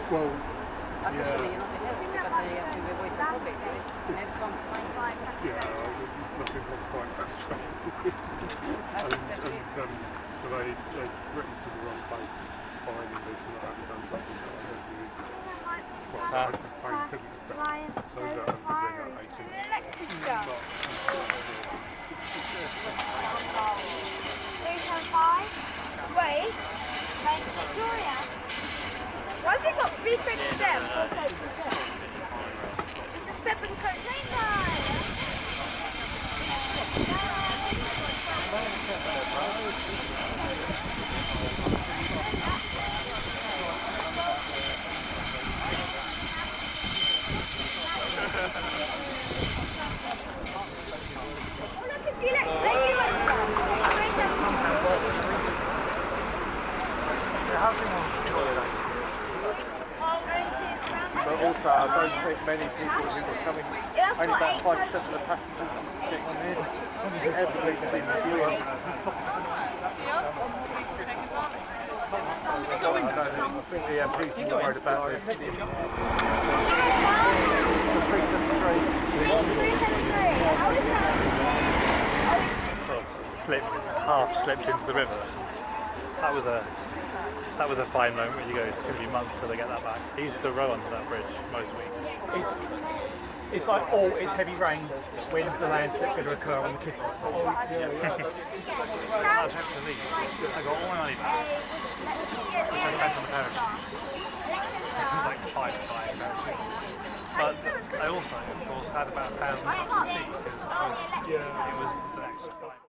Well, Officially you're not ahead because I have to wait for COVID. Next one's mine. nothing's on quite that straight. So they've written to the wrong place, finding people that haven't done something that I don't do. Well, I just played physical bet, so that I'm bring up 18. Wait, Victoria. Why have they got 3 credits there? 4 credits there. It's a 7 code mainline. Oh look, it's the Eurostar. But also, I don't think many people who were coming, only about 5% of the passengers getting on in. Everybody was in the queue. I think the MPs are more worried about it. For 373. Sort of half slipped into the river. That was a fine moment when you go, it's going to be months till they get that back. He used to row under that bridge most weeks. It's like it's heavy rain. When's the landslip going to occur on the kid? I had to leave. I got all my money back, which I spent on the parachute. It was like 5 to 5 parachute. But I also, of course, had about 1,000 cups of tea because it was an extra 5.